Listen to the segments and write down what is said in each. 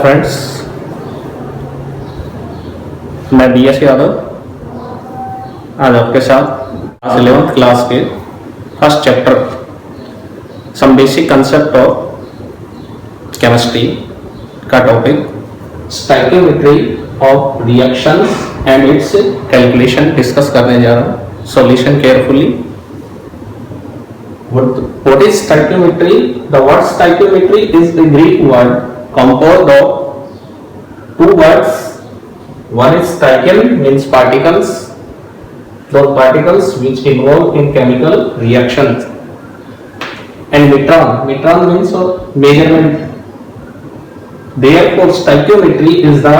Friends, मैं B S Yadav आज आपके साथ क्लास 11th क्लास के first chapter some basic concept of chemistry का topic stoichiometry of reactions and its calculation discuss करने जा रहा हूँ। Solution carefully. What is stoichiometry? The word stoichiometry is the Greek word composed of two words. One is stoichia, means particles, those particles which involve in chemical reactions, and metron means measurement. Therefore, stoichiometry is the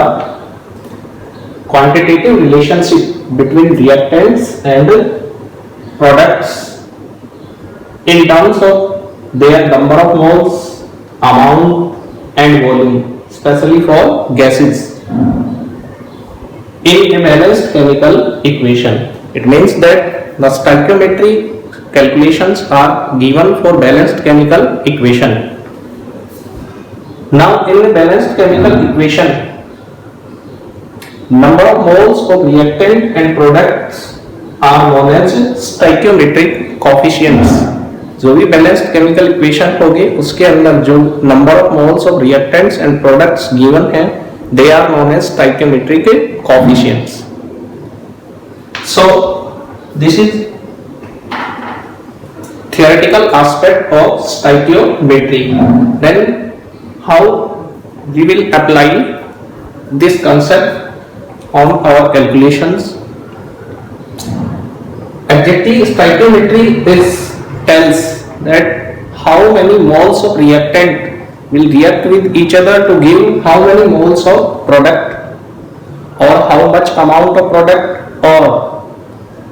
quantitative relationship between reactants and products in terms of their number of moles, amount and volume, especially for gases in a balanced chemical equation. It means that the stoichiometry calculations are given for balanced chemical equation. Now in a balanced chemical equation, number of moles of reactant and products are known as stoichiometric coefficients. जो भी balanced chemical equation होगी उसके अंदर जो number of moles of reactants and products given है they are known as stoichiometric coefficients. So this is theoretical aspect of stoichiometry. Then how we will apply this concept on our calculations? Adjective stoichiometry is tells that how many moles of reactant will react with each other to give how many moles of product, or how much amount of product, or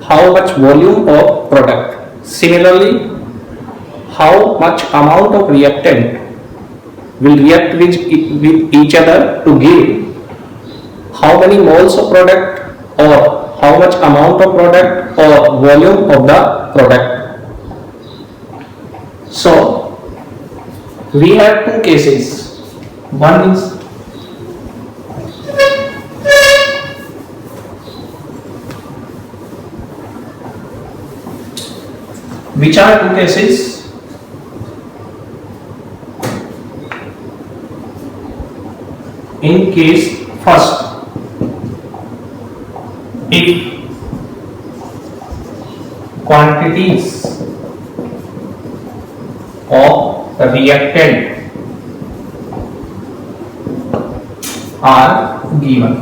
how much volume of product. Similarly, how much amount of reactant will react with each other to give how many moles of product, or how much amount of product or volume of the product. So we have two cases. One is which are two cases? In case first, if quantities of the reactant are given.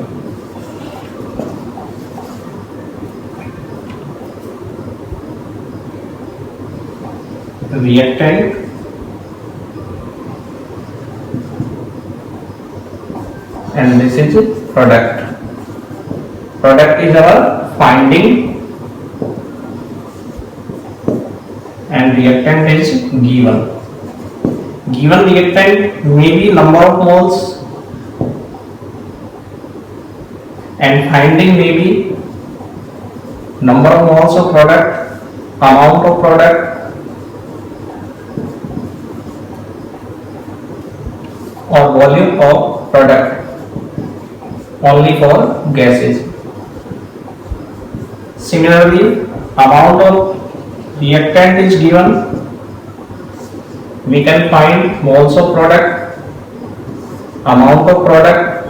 The reactant and this is product. Product is our finding and reactant is given. Given reactant may be number of moles and finding may be number of moles of product, amount of product, or volume of product only for gases. Similarly, amount of reactant is given, we can find moles of product, amount of product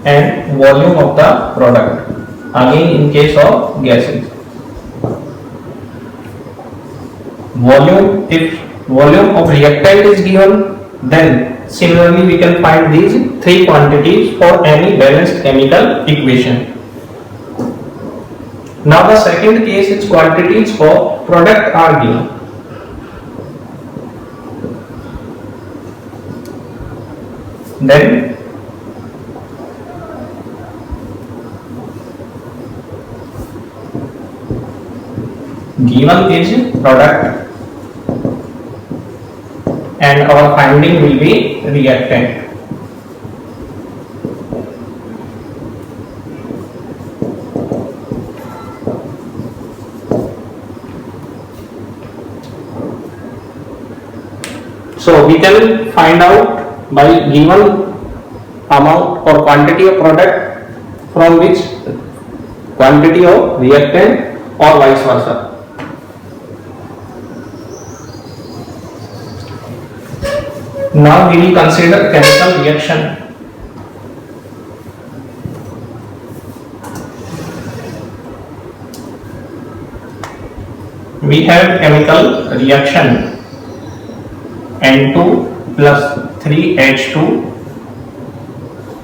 and volume of the product, again in case of gases. Volume, if volume of reactant is given, then similarly we can find these three quantities for any balanced chemical equation. Now the second case is quantities of product are given. Then given is product and our finding will be reactant. So we can find out by given amount or quantity of product from which quantity of reactant or vice versa. Now we will consider chemical reaction. We have chemical reaction N2 plus 3H2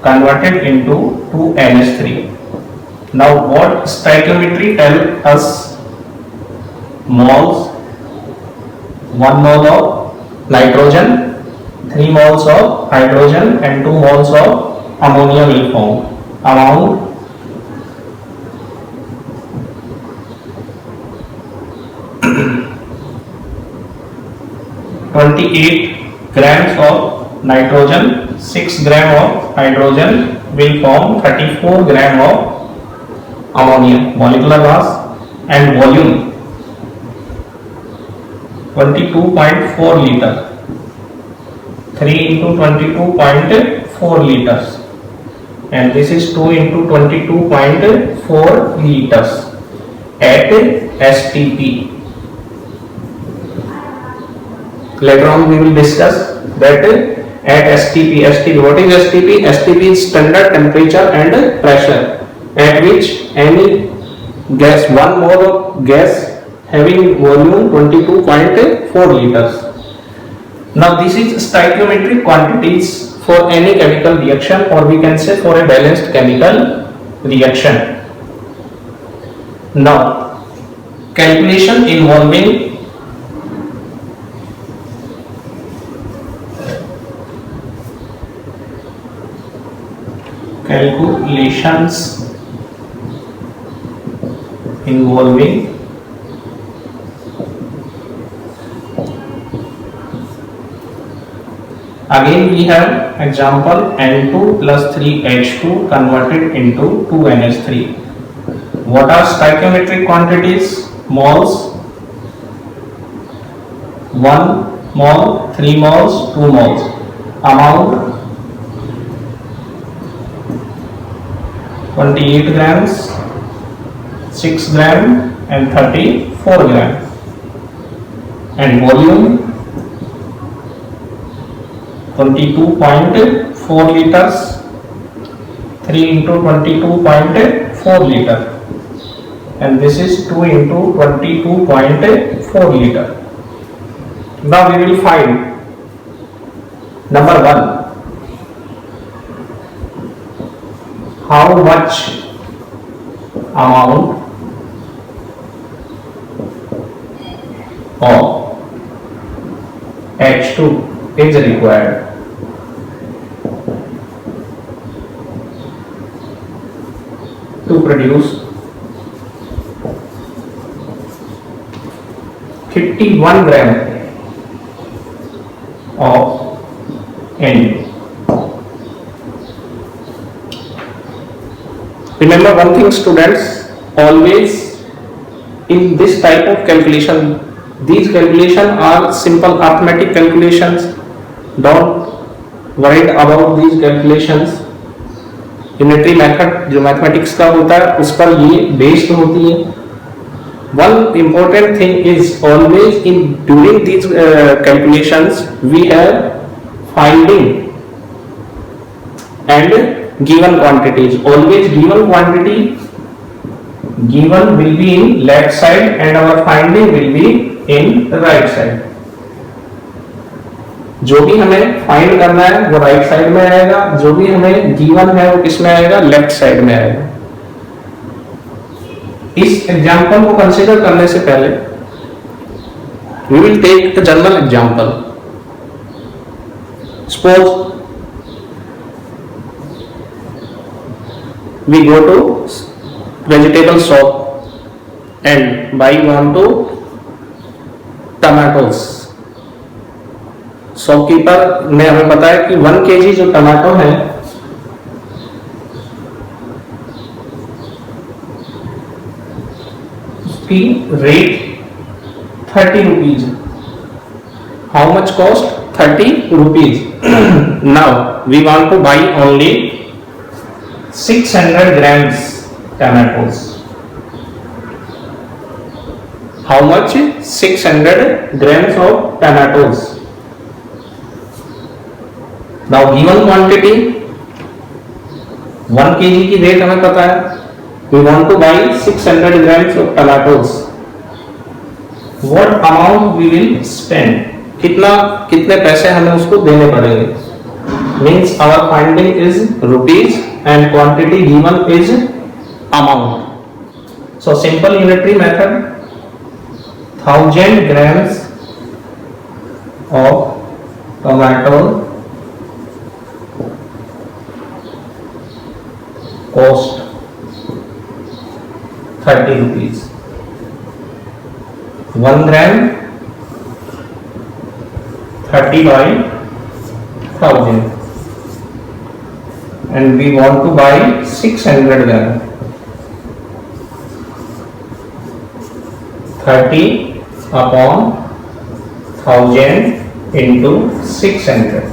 converted into 2NH3. Now what stoichiometry tells us? Moles, 1 mole of nitrogen, 3 moles of hydrogen and 2 moles of ammonia will form. Amount 28 grams of nitrogen, 6 gram of hydrogen will form 34 gram of ammonia. Molecular mass and volume 22.4 liter. 3 into 22.4 liters, and this is 2 into 22.4 liters at STP. Later on we will discuss that at STP. What is STP? STP is standard temperature and pressure at which any gas, 1 mole of gas having volume 22.4 liters. Now this is stoichiometric quantities for any chemical reaction, or we can say for a balanced chemical reaction. Now calculation involving again we have example N2 plus 3H2 converted into 2NH3. What are stoichiometric quantities? Moles, 1 mole, 3 moles, 2 moles. Amount 28 grams, 6 gram and 34 gram, and volume 22.4 liters, 3 into 22.4 liter, and this is 2 into 22.4 liter. Now we will find number 1. How much amount of H2 is required? To produce 51 gram of N. Remember one thing, students, always in this type of calculation, these calculations are simple arithmetic calculations. Don't worry about these calculations. Unitary method जो mathematics का होता है उस पर ये based होती है. One important thing is always in during these calculations we have finding and given quantities. Always given quantity given will be in left side and our finding will be in right side. जो भी हमें find करना है वो right side में आएगा, जो भी हमें गिवन है वो किस में आएगा? लेफ्ट साइड में आएगा. इस एग्जांपल को कंसीडर करने से पहले we will take a general example. Suppose we go to vegetable shop and buy 1 to tomatoes. Shopkeeper ने हमें बताया कि 1 kg जो टमाटो है उसकी rate 30 rupees. How much cost? 30 rupees. Now we want to buy only 600 grams tomatoes. How much? 600 grams of tomatoes. Now given quantity 1 kg की rate हमें पता है. We want to buy 600 grams of tomatoes. What amount we will spend? कितने पैसे हमें उसको देने पड़ेंगे? Means our finding is rupees and quantity given is amount. So simple unitary method. 1000 grams of tomato cost 30 rupees. 1 gram 30 by 1000, and we want to buy 600 gram. 30 upon 1000 into 600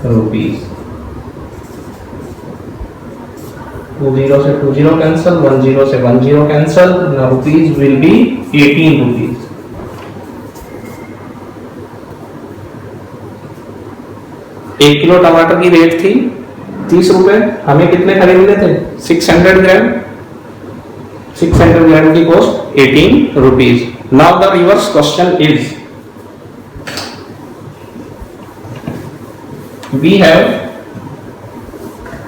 rupees. 20 से 20 cancel, 10 से 10 cancel. Now rupees will be 18 rupees. एक kilo टमाटर की rate थी 30 रुपए. हमें कितने खरीदने थे? 600 ग्राम. 600 ग्राम की cost 18 rupees. Now the reverse question is, we have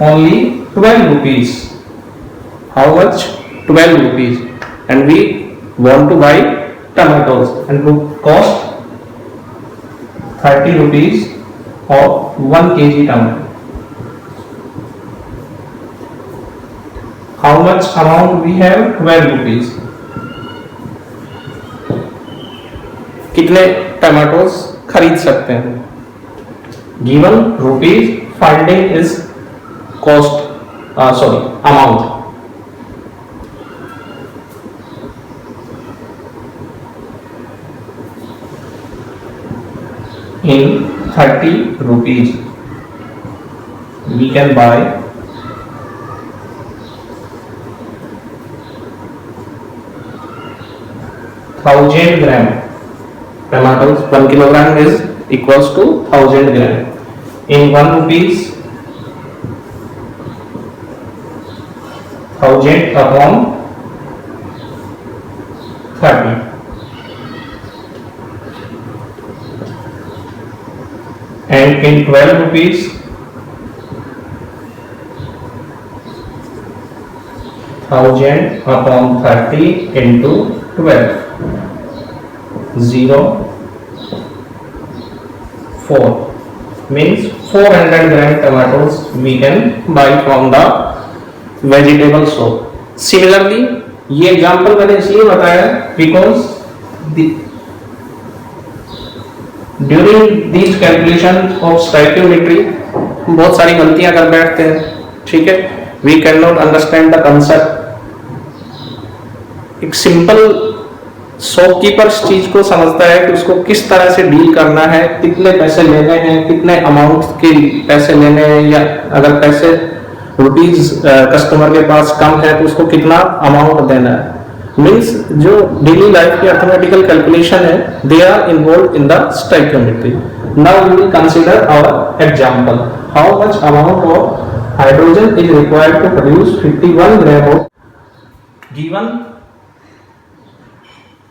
only 12 rupees. How much? 12 rupees. And we want to buy tomatoes and would cost 30 rupees of 1 kg tomato. How much amount we have? 12 rupees. कितने tomatoes खरीद सकते हैं? Given rupees, finding is cost, amount. In 30 rupees we can buy 1000 gram tomatoes. 1 kilogram is equals to 1000 gram. In 1 rupees 1000 upon 30. And in 12 rupees 1000 upon 30 into 12. 0 4 means 400 gram tomatoes we can buy from the vegetable shop. Similarly ये example मैंने इसलिए बताया because during this calculation of stoichiometry बहुत सारी गलतियां कर बैठते हैं. ठीक है, we can not understand the concept. एक सिंपल शॉपकीपर इस चीज को समझता है कि उसको किस तरह से डील करना है, कितने पैसे लेने हैं, कितने अमाउंट के पैसे लेने हैं, या अगर पैसे रुपीज कस्टमर के पास कम है तो उसको कितना अमाउंट देना है. मीन्स जो डेली लाइफ की अर्थमेटिकल कैलकुलेशन है, they are involve in the stoichiometry. Now we will consider our example. How much amount of hydrogen is required to produce 51 gram of given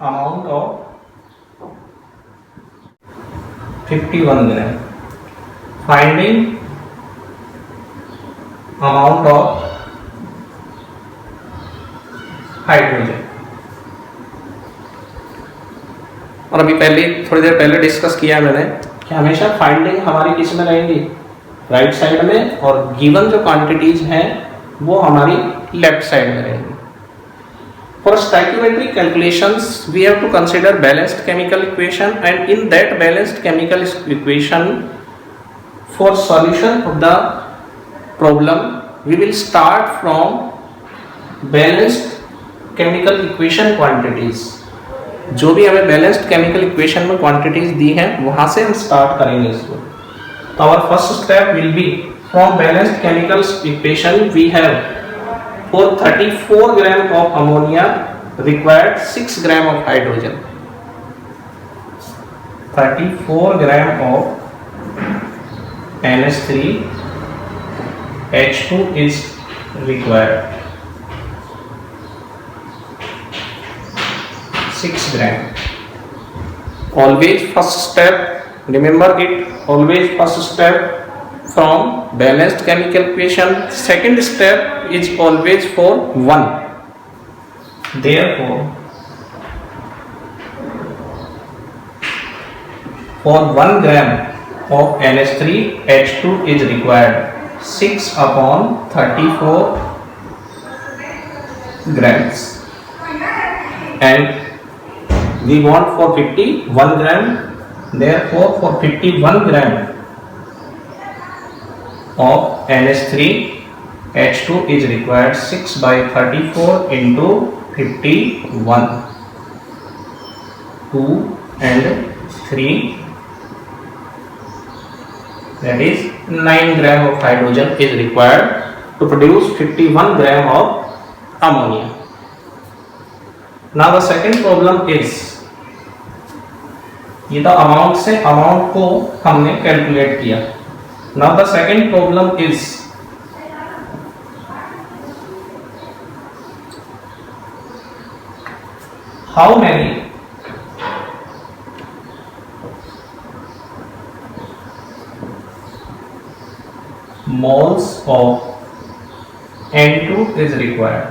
amount of 51 gram. Finding amount of hydrogen. और अभी पहले थोड़ी देर पहले discuss किया मैंने कि हमेशा finding हमारी किस में रहेंगी? राइट साइड में, और गिवन जो क्वांटिटीज हैं वो हमारी लेफ्ट साइड में रहेंगी. For stoichiometric calculations, we have to consider balanced chemical equation, and in that balanced chemical equation, for solution of the problem, we will start from balanced chemical equation quantities. जो भी हमें balanced chemical equation में quantities दी हैं वहां से हम start करेंगे इसको। तो our first step will be from balanced chemicals equation we have for 34 gram of ammonia required 6 gram of hydrogen. 34 gram of NH3 H2 is required, 6 gram. Always first step, remember it, always first step from balanced chemical equation. Second step is always for 1. Therefore, for 1 gram of NH3 H2 is required 6 upon 34 grams, and we want for 51 gram. Therefore, for 51 gram of NH3 H2 is required 6 by 34 into 51, 2 and 3, that is 9 gram of hydrogen is required to produce 51 gram of ammonia. Now the second problem is, ये तो amount से amount को हमने calculate किया. Now the second problem is, how many moles of N2 is required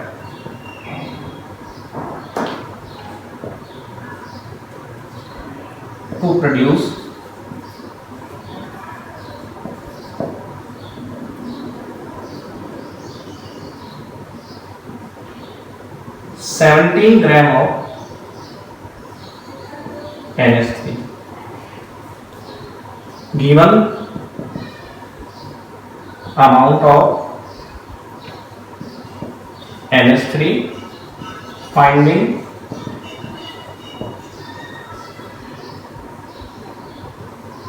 to produce 17 gram of NH3. Given amount of NH3, finding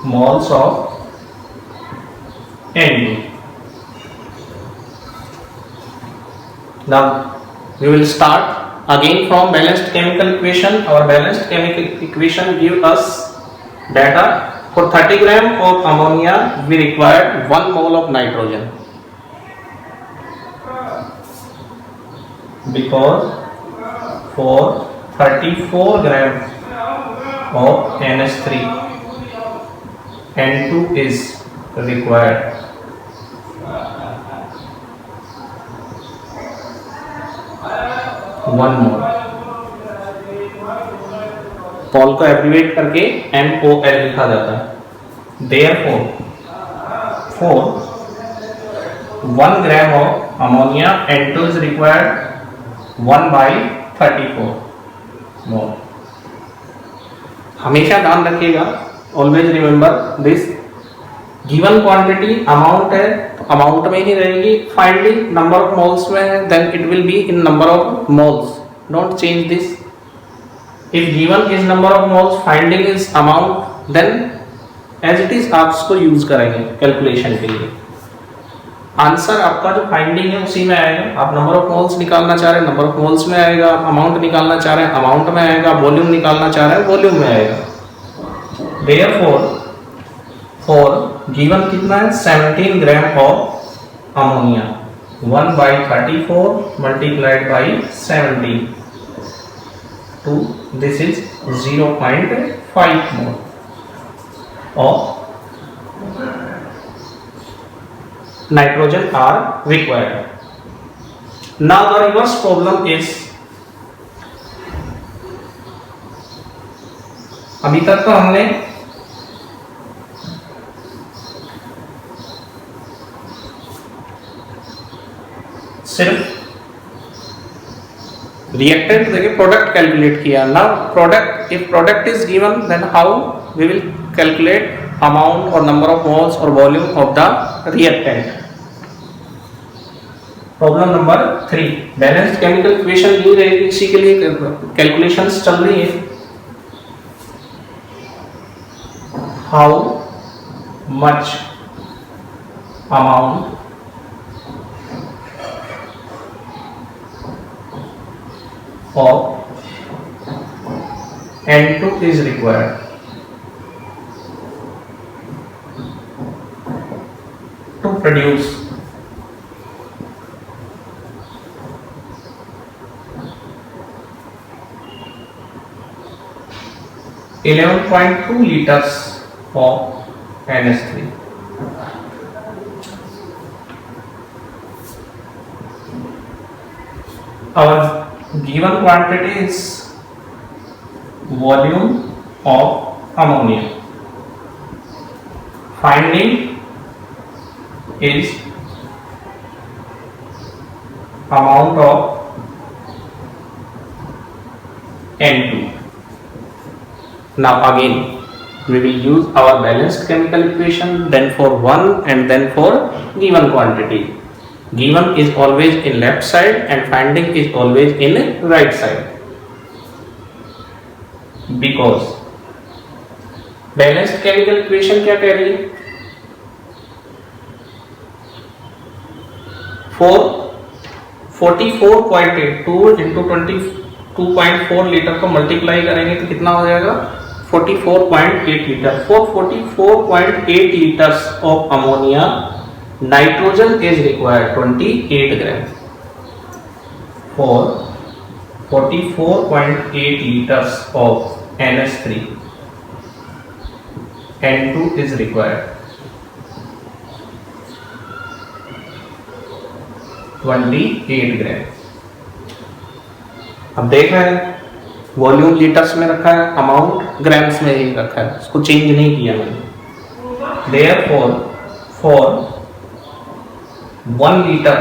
moles of N2. Now we will start again from balanced chemical equation. Our balanced chemical equation give us data. For 30 gram of ammonia, we required 1 mole of nitrogen. Because for 34 gram of NH3, N2 is required. One more. Paul को एब्रिवेट करके NOL लिखा जाता है. Therefore, for 1 gram of ammonia, N2 is required 1 by 34 mole. हमेशा ध्यान रखिएगा, always remember this. Given quantity amount है, amount में ही रहेगी. Finding number of moles में है, then it will be in number of moles. Don't change this. If given is number of moles, finding is amount, then as it is आप उसको use करेंगे calculation के लिए. Answer आपका जो finding है उसी में आएगा. आप नंबर ऑफ मोल्स निकालना चाह रहे हैं, नंबर ऑफ मोल्स में आएगा. अमाउंट निकालना चाह रहे हैं, अमाउंट में आएगा. वॉल्यूम निकालना चाह रहे हैं, वॉल्यूम में आएगा. Therefore, for given कितना है 17 ग्राम of ammonia, 1 by 34 multiplied by 17. This is 0.5 mole of nitrogen are required. Now the reverse problem is, अभी तक तो हमने सिर्फ रिएक्टेंट देके प्रोडक्ट कैलकुलेट किया. Now product, if product is given, then how we will calculate amount और number of moles और volume of the reactant. Problem number 3, balanced chemical equation दी रहेगी, इसी के लिए कैलकुलेशंस चल रही है. how much amount of N2 is required to produce 11.2 liters of NH3. Our given quantity is volume of ammonia. Finding is amount of N2. Now again we will use our balanced chemical equation, then for one and then for given quantity. Given is always in left side and finding is always in right side, because balanced chemical equation क्या कह रही है, 44.82 into 22.4 litre को multiply करेंगे तो कितना हो जाएगा 44.8 litre. For 44.8 liters of ammonia, nitrogen is required 28 grams. For 44.8 liters of NH3, N2 is required 28 grams. अब देख रहे हैं वॉल्यूम लीटर्स में रखा है, अमाउंट ग्राम्स में ही रखा है, इसको चेंज नहीं किया मैंने. Therefore, for 1 liter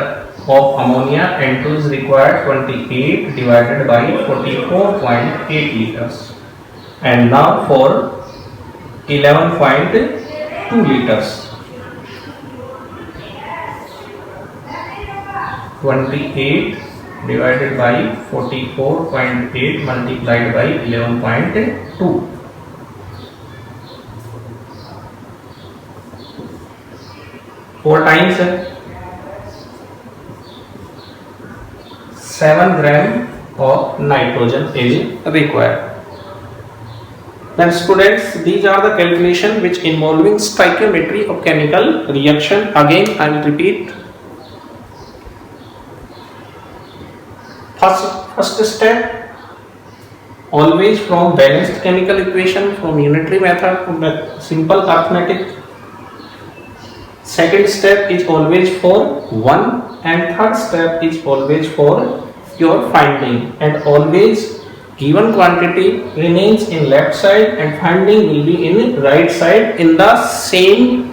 of ammonia, N2 is required 28 divided by 44.8 liters. And now for 11.2 liters, 28 divided by 44.8 multiplied by 11.2. 4 times 7 gram of nitrogen is required. Then students, these are the calculation which involving stoichiometry of chemical reaction. Again I will repeat. First step, always from balanced chemical equation, from unitary method to simple arithmetic. Second step is always for one, and third step is always for your finding, and always given quantity remains in left side and finding will be in right side in the same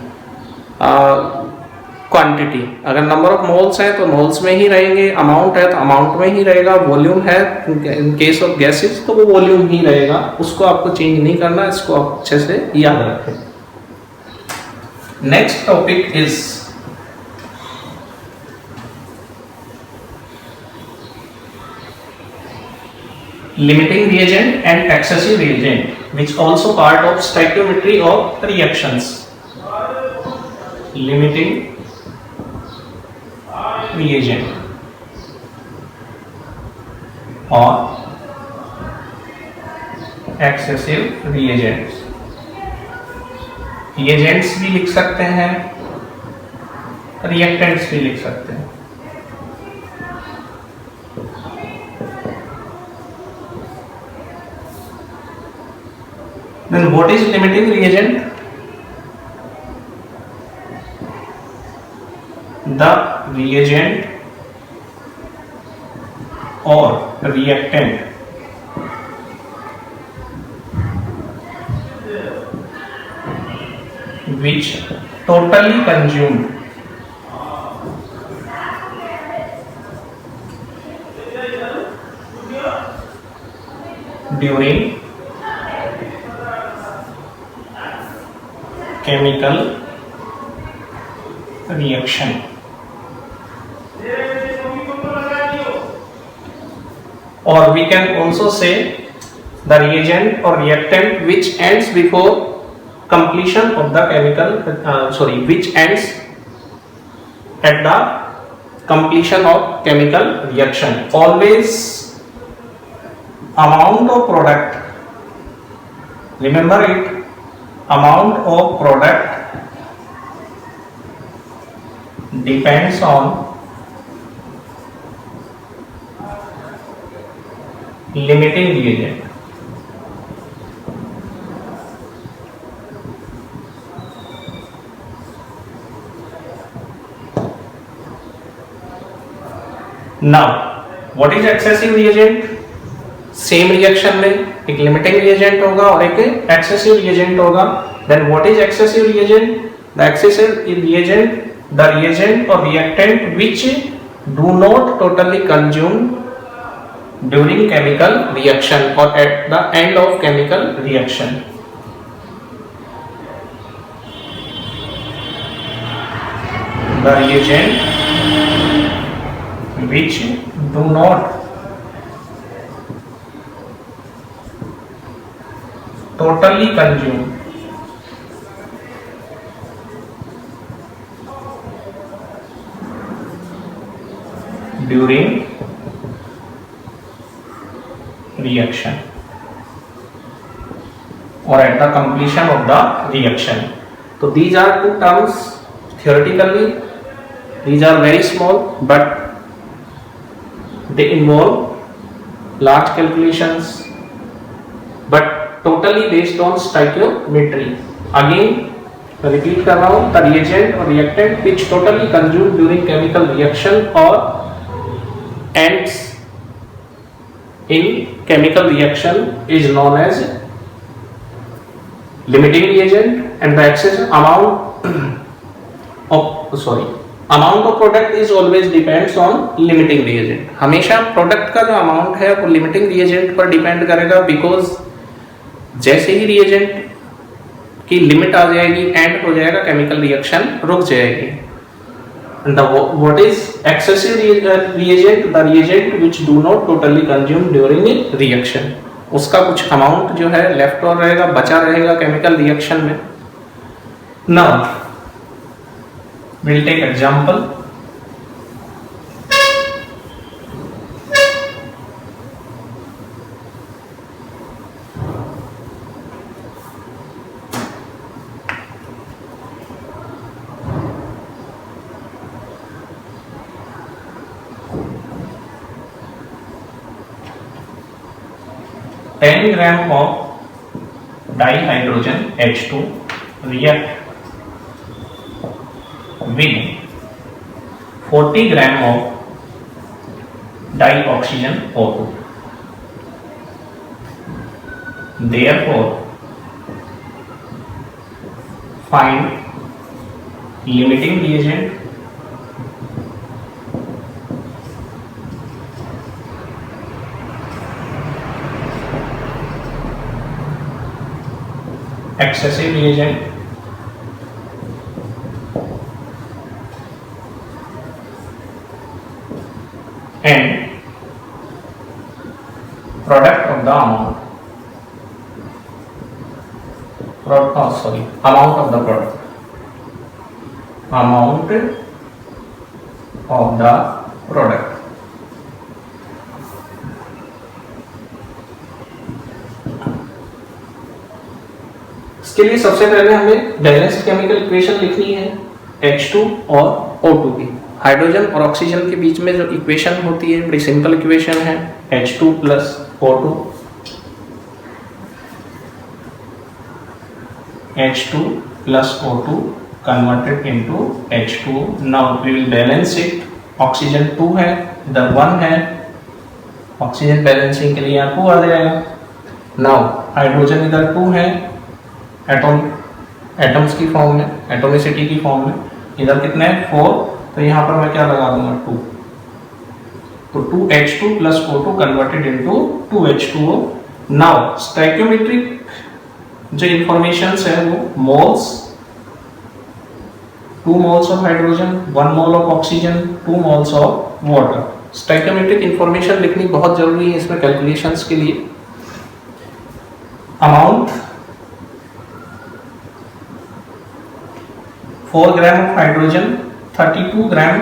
quantity. अगर number of moles है तो moles में ही रहेंगे, amount है तो amount में ही रहेगा, volume है इन केस ऑफ गैसेस तो वो वॉल्यूम ही रहेगा, उसको आपको चेंज नहीं करना, इसको आप अच्छे से याद रखें. Next topic is limiting reagent and excessive reagent, which also part of stoichiometry of reactions. Limiting reagent or excessive reagents. reagents भी लिख सकते हैं, reactants भी लिख सकते हैं. Then what is limiting reagent? The reagent or reactant which totally consumed during chemical reaction. Or we can also say the reagent or reactant which ends before completion of the chemical which ends at the completion of chemical reaction. Always amount of product, remember it, amount of product depends on limiting reagent. Now what is excessive reagent? Same reaction में एक limiting reagent होगा और एक excessive reagent होगा. Then what is excessive reagent? The excessive reagent, the reagent और reactant which do not totally consume during chemical reaction और at the end of chemical reaction. The reagent which do not totally consume during reaction or at the completion of the reaction. So these are two terms. Theoretically these are very small, but they involve large calculations, but totally based on stoichiometry. Again repeat कर रहा हूँ, the reagent or reactant which totally consumed during chemical reaction or ends in chemical reaction is known as limiting reagent, and the excess amount of product is always depends on limiting reagent. हमेशा product का जो amount है वो limiting reagent पर depend करेगा, because जैसे ही reagent की limit आ जाएगी एंड हो जाएगा, केमिकल रिएक्शन रुक जाएगी. What is excessive reagent? The reagent which do not totally consume during reaction. उसका कुछ अमाउंट जो है लेफ्ट ओवर रहेगा, बचा रहेगा केमिकल रिएक्शन में. Now we'll take example. Ten gram of dihydrogen H2 react with 40 gram of dioxygen O2. Therefore, find limiting reagent, excessive reagent, and product of the amount of the product, amount of the product. इसके लिए सबसे पहले हमें balanced chemical equation लिखनी है H2 और O2 की. Hydrogen और ऑक्सीजन के बीच में जो इक्वेशन होती है बड़ी सिंपल इक्वेशन है, H2 plus O2. H2 plus O2 converted into H2. Now we will balance it. Oxygen 2 है, इधर 1 है. ऑक्सीजन बैलेंसिंग के लिए यहाँ 2 आ जाएगा. नाउ हाइड्रोजन इधर 2 है, एटम्स की फॉर्म में, एटोमिसिटी की फॉर्म में. इधर कितने हैं? 4. तो यहाँ पर मैं क्या लगा दूंगा? 2. तो 2H2 plus O2 converted into 2H2O. Now stoichiometric जो इंफॉर्मेशन है वो moles, 2 moles of hydrogen, 1 mole of oxygen, 2 moles of water. Stoichiometric information लिखनी बहुत जरूरी है इसमें कैलकुलेशंस के लिए. Amount 4 gram of hydrogen 32 gram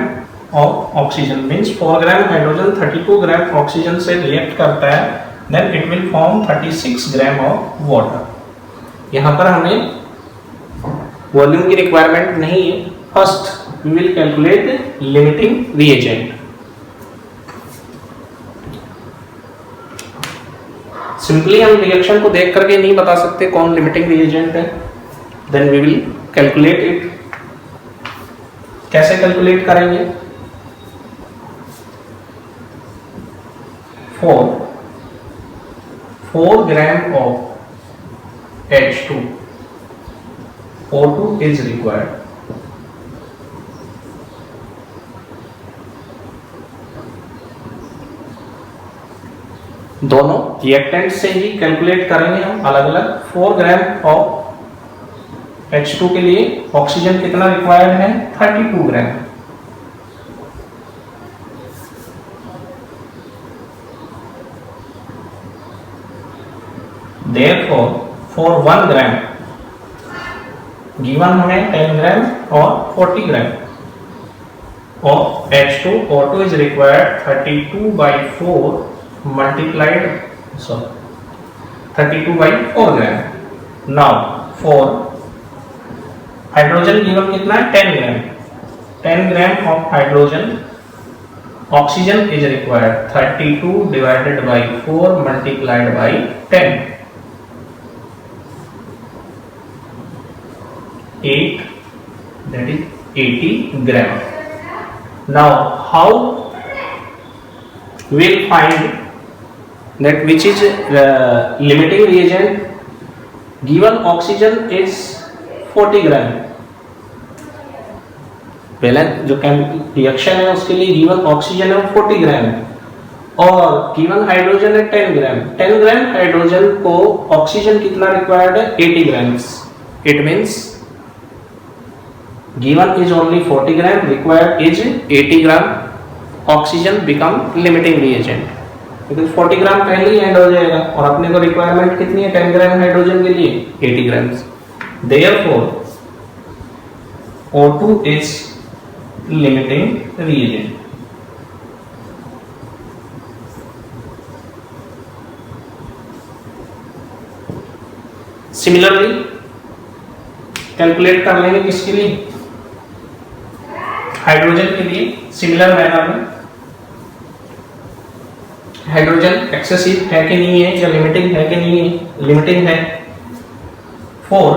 of oxygen, means 4 gram hydrogen 32 gram oxygen से रिएक्ट करता है, then it will form 36 gram of water. यहाँ पर हमें वॉल्यूम की रिक्वायरमेंट नहीं है। First we will calculate limiting reagent. Simply हम रिएक्शन को देख करके नहीं बता सकते कौन लिमिटिंग रिएजेंट है, then we will calculate it. कैसे कैलकुलेट करेंगे? 4 gram of H2 O2 is required। दोनों रिएक्टेंट से ही कैलकुलेट करेंगे हम अलग अलग। 4 ग्राम ऑफ H2 के लिए ऑक्सीजन कितना रिक्वायर्ड है? 32 ग्राम। Therefore for 1 ग्राम गिवन हमें 10 ग्राम और 40 ग्राम of H2 O2 is required 32/4 multiplied 32/4 gram. Now for hydrogen given कितना है? 10 ग्राम। 10 ग्राम of hydrogen oxygen is required 32/4 multiplied by 10, 8, that is 80 gram. Now how we'll find that which is limiting reagent? Given oxygen is 40 gram। पहले जो reaction है उसके लिए given oxygen है 40 ग्राम और given hydrogen है 10 ग्राम। 10 ग्राम हाइड्रोजन को ऑक्सीजन कितना रिक्वायर्ड है? 80 grams. It means given is only 40 gram, required is 80 gram। oxygen become limiting reagent because 40 ग्राम पहले ही एंड हो जाएगा और अपने को रिक्वायरमेंट कितनी है 10 ग्राम हाइड्रोजन के लिए? 80 grams. therefore O2 is limiting reagent। Similarly calculate कर लेंगे किसके लिए? हाइड्रोजन के लिए सिमिलर मैनर में। हाइड्रोजन एक्सेसिव है कि नहीं है या लिमिटिंग है कि नहीं है? लिमिटिंग है। 4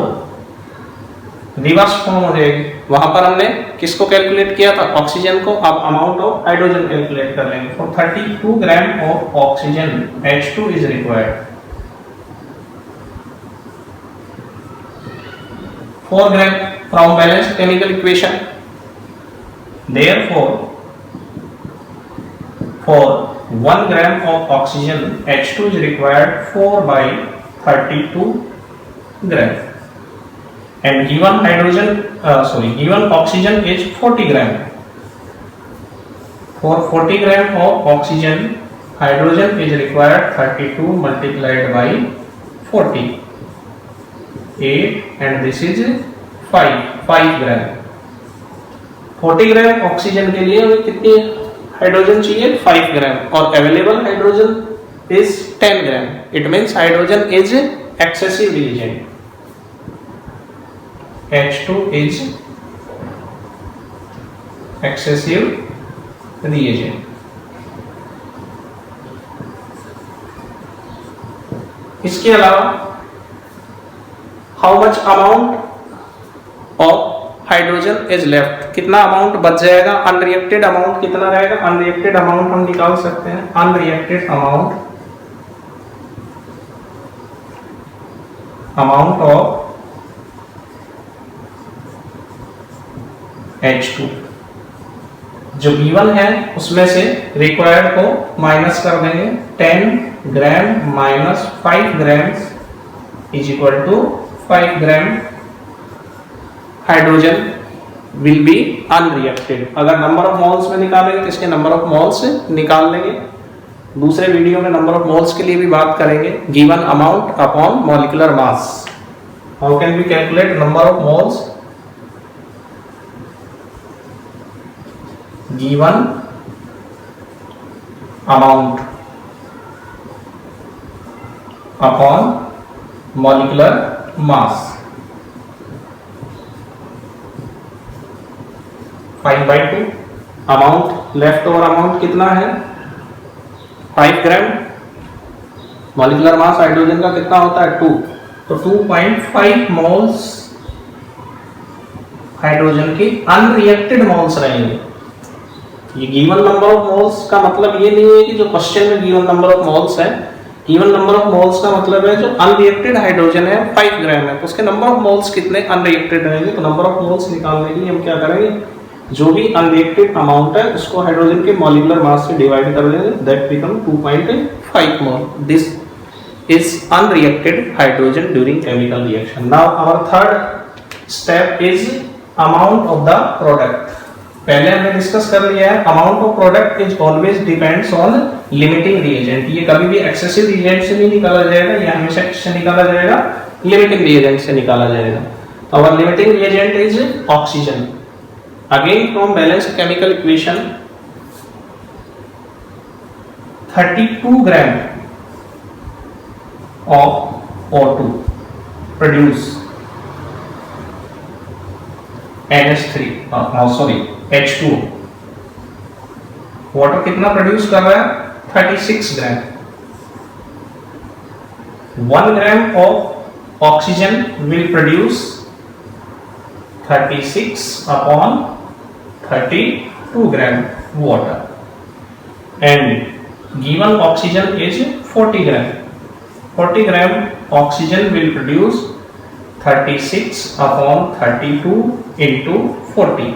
रिवर्स फॉर्म हो जाएगी। वहां पर हमने किसको कैलकुलेट किया था? ऑक्सीजन को। अब अमाउंट ऑफ हाइड्रोजन कैलकुलेट कर लेंगे। For 32 gram of oxygen H2 is required 4 gram from balanced chemical equation. Therefore for 1 gram of oxygen H2 is required 4/32 gram and given given oxygen is 40 gram। for 40 gram of oxygen hydrogen is required 32 multiplied by 40, 8 and this is 5 gram। 40 gram oxygen के लिए हमें कितनी hydrogen चाहिए? 5 ग्राम और available hydrogen is 10 gram. It means hydrogen is excessive reagent. H2 is excessive reagent। इसके अलावा how much amount of hydrogen is left? कितना amount बच जाएगा? अनरिएक्टेड अमाउंट कितना रहेगा? अनरिएक्टेड अमाउंट हम निकाल सकते हैं। अनरिएक्टेड अमाउंट ऑफ H2 जो गिवन है उसमें से रिक्वायर्ड को माइनस कर देंगे। 10 gram minus 5 gram is equal to 5 gram hydrogen will be unreacted. अगर नंबर ऑफ मोल्स में निकालेंगे तो इसके नंबर ऑफ मोल्स निकाल लेंगे। दूसरे वीडियो में नंबर ऑफ मोल्स के लिए भी बात करेंगे। Given amount upon molecular mass, how can we calculate number of moles given amount upon molecular mass 5/2। Amount left over amount कितना है 5 ग्राम। मॉलिक्यूलर मास हाइड्रोजन का कितना होता है 2, तो 2.5 मोल्स हाइड्रोजन के अनरिएक्टेड मोल्स रहेंगे। ये गिवन नंबर ऑफ मोल्स का मतलब ये नहीं है कि जो क्वेश्चन में गिवन नंबर ऑफ मोल्स है, गिवन नंबर ऑफ मोल्स का मतलब है जो अनरिएक्टेड हाइड्रोजन है 5 ग्राम है तो उसके नंबर ऑफ मोल्स कितने अनरिएक्टेड रहेंगे। तो नंबर ऑफ मोल्स निकालने के लिए हम क्या करेंगे, जो भी अनरिएक्टेड अमाउंट है उसको हाइड्रोजन के मॉलिक्यूलर मास से डिवाइड कर देंगे, that become 2.5 mole. This is unreacted hydrogen during chemical reaction. Now our third step is amount of the product. पहले हमने डिस्कस कर लिया है amount of product is always depends on limiting reagent. ये कभी भी excessive reagent से नहीं निकाला जाएगा, ये हमेशा किससे निकाला जाएगा, limiting reagent से निकाला जाएगा। तो our limiting reagent is oxygen. Again from balanced chemical equation 32 gram of O2 produce NH3 H2O। Water कितना प्रोड्यूस कर रहा है 36 ग्राम। 1 ग्राम of oxygen will produce 36 upon 32 gram water and given oxygen is 40 gram। 40 gram oxygen will produce 36 upon 32 into 40।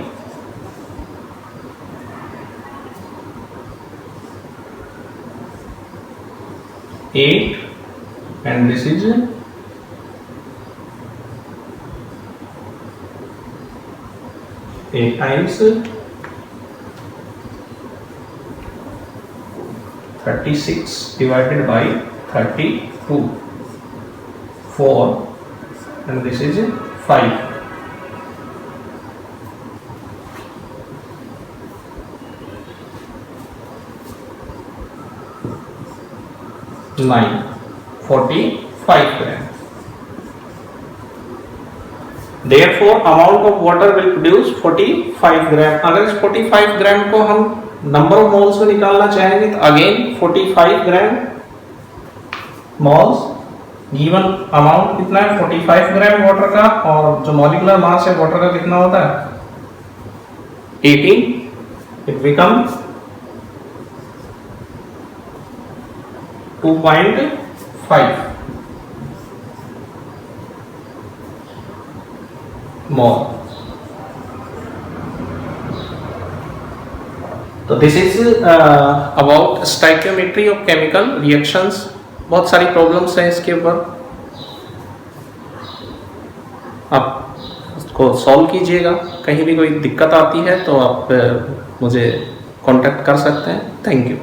8 and this is 8 times 36 divided by 32 4 and this is 5। 45 gram। Therefore amount of water will produce 45 gram। अगर इस 45 ग्राम को हम number of moles में निकालना चाहेंगे तो again 45 ग्राम moles, given amount कितना है 45 ग्राम वाटर का, और जो मॉलिक्यूलर मास है वाटर का कितना होता है 18। इट बिकम 2.5 मोल। तो this is about stoichiometry of chemical reactions. बहुत सारी प्रॉब्लम्स हैं इसके ऊपर, आप उसको सॉल्व कीजिएगा। कहीं भी कोई दिक्कत आती है तो आप मुझे कांटेक्ट कर सकते हैं। Thank you.